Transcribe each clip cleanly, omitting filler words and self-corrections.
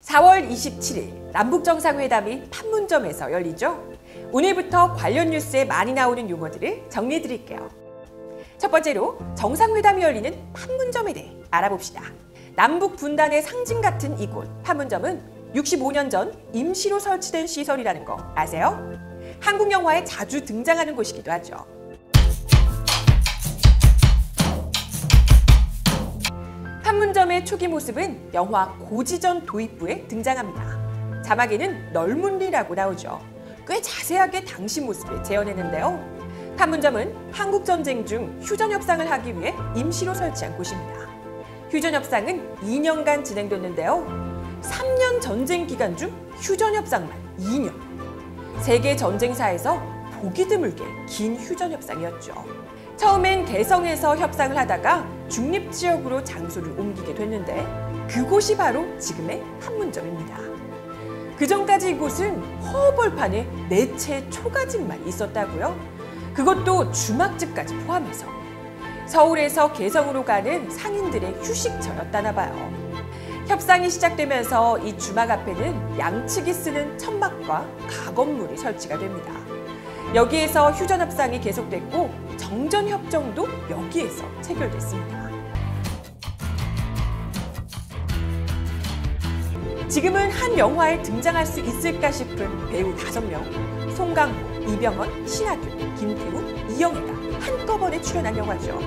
4월 27일 남북정상회담이 판문점에서 열리죠. 오늘부터 관련 뉴스에 많이 나오는 용어들을 정리해 드릴게요. 첫 번째로 정상회담이 열리는 판문점에 대해 알아봅시다. 남북 분단의 상징 같은 이곳 판문점은 65년 전 임시로 설치된 시설이라는 거 아세요? 한국 영화에 자주 등장하는 곳이기도 하죠. 판문점의 초기 모습은 영화 고지전 도입부에 등장합니다. 자막에는 널문리라고 나오죠. 꽤 자세하게 당시 모습을 재현했는데요. 판문점은 한국전쟁 중 휴전협상을 하기 위해 임시로 설치한 곳입니다. 휴전협상은 2년간 진행됐는데요. 3년 전쟁 기간 중 휴전협상만 2년. 세계 전쟁사에서 보기 드물게 긴 휴전협상이었죠. 처음엔 개성에서 협상을 하다가 중립지역으로 장소를 옮기게 됐는데 그곳이 바로 지금의 판문점입니다. 그전까지 이곳은 허벌판에 4채 초가집만 있었다고요? 그것도 주막집까지 포함해서. 서울에서 개성으로 가는 상인들의 휴식처였다나 봐요. 협상이 시작되면서 이 주막 앞에는 양측이 쓰는 천막과 가건물이 설치가 됩니다. 여기에서 휴전협상이 계속됐고 정전협정도 여기에서 체결됐습니다. 지금은 한 영화에 등장할 수 있을까 싶은 배우 5명, 송강호, 이병헌, 신하균, 김태우, 이영애가 한꺼번에 출연한 영화죠.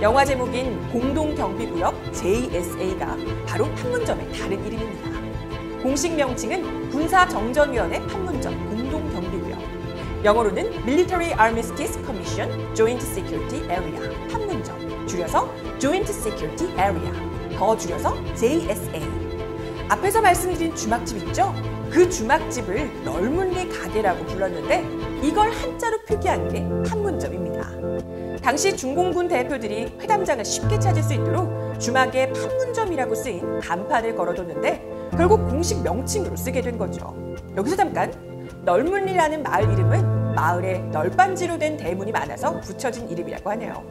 영화 제목인 공동경비구역 JSA가 바로 판문점의 다른 이름입니다. 공식 명칭은 군사정전위원회 판문점 공동경비구역. 영어로는 Military Armistice Commission Joint Security Area 판문점, 줄여서 Joint Security Area, 더 줄여서 JSA. 앞에서 말씀드린 주막집 있죠? 그 주막집을 널문리 가게라고 불렀는데 이걸 한자로 표기한 게 판문점입니다. 당시 중공군 대표들이 회담장을 쉽게 찾을 수 있도록 주막에 판문점이라고 쓰인 간판을 걸어뒀는데 결국 공식 명칭으로 쓰게 된 거죠. 여기서 잠깐, 널문리라는 마을 이름은 마을에 널빤지로 된 대문이 많아서 붙여진 이름이라고 하네요.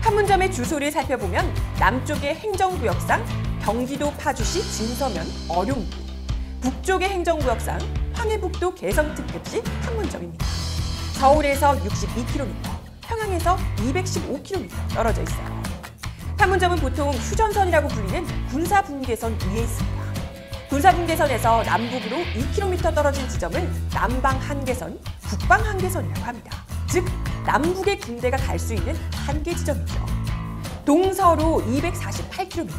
판문점의 주소를 살펴보면 남쪽의 행정구역상 경기도 파주시 진서면 어룡구, 북쪽의 행정구역상 황해북도 개성특급시 판문점입니다. 서울에서 62km, 평양에서 215km 떨어져 있어요. 판문점은 보통 휴전선이라고 불리는 군사분계선 위에 있습니다. 군사분계선에서 남북으로 2km 떨어진 지점을 남방한계선, 북방한계선이라고 합니다. 즉, 남북의 군대가 갈 수 있는 한계 지점이죠. 동서로 248km,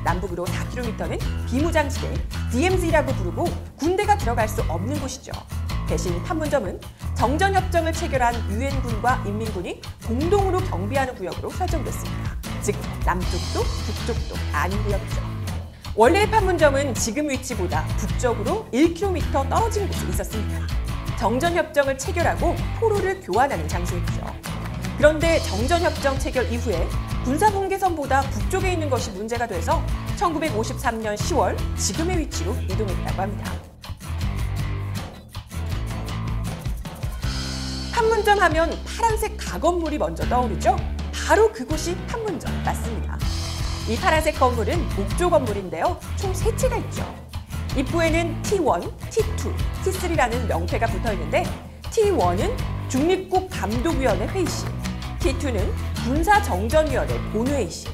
남북으로 4km는 비무장지대, DMZ라고 부르고 군대가 들어갈 수 없는 곳이죠. 대신 판문점은 정전협정을 체결한 유엔군과 인민군이 공동으로 경비하는 구역으로 설정됐습니다. 즉, 남쪽도 북쪽도 아닌 구역이죠. 원래 판문점은 지금 위치보다 북쪽으로 1km 떨어진 곳에 있었습니다. 정전협정을 체결하고 포로를 교환하는 장소였죠. 그런데 정전협정 체결 이후에 군사분계선보다 북쪽에 있는 것이 문제가 돼서 1953년 10월 지금의 위치로 이동했다고 합니다. 판문점 하면 파란색 가건물이 먼저 떠오르죠? 바로 그곳이 판문점 맞습니다. 이 파란색 건물은 목조 건물인데요. 총 3채가 있죠. 입구에는 T1, T2, T3라는 명패가 붙어있는데 T1은 중립국 감독위원회 회의실, T2는 군사정전위원회 본회의실,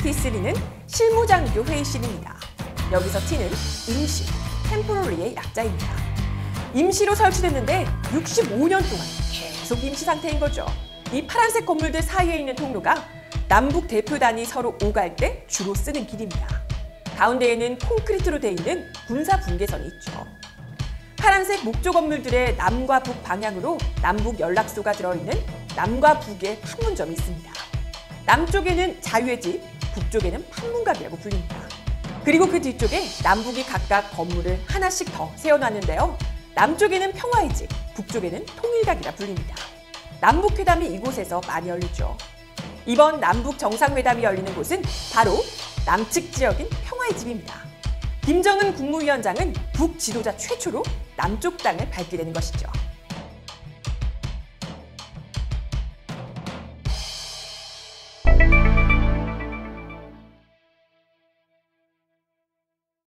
T3는 실무장교 회의실입니다. 여기서 T는 임시, 템포러리의 약자입니다. 임시로 설치됐는데 65년 동안 계속 임시 상태인 거죠. 이 파란색 건물들 사이에 있는 통로가 남북 대표단이 서로 오갈 때 주로 쓰는 길입니다. 가운데에는 콘크리트로 되어 있는 군사분계선이 있죠. 파란색 목조 건물들의 남과 북 방향으로 남북 연락소가 들어있는 남과 북의 판문점이 있습니다. 남쪽에는 자유의 집, 북쪽에는 판문각이라고 불립니다. 그리고 그 뒤쪽에 남북이 각각 건물을 하나씩 더 세워놨는데요. 남쪽에는 평화의 집, 북쪽에는 통일각이라 불립니다. 남북회담이 이곳에서 많이 열리죠. 이번 남북 정상회담이 열리는 곳은 바로 남측 지역인 평화의 집입니다. 김정은 국무위원장은 북 지도자 최초로 남쪽 땅을 밟게 되는 것이죠.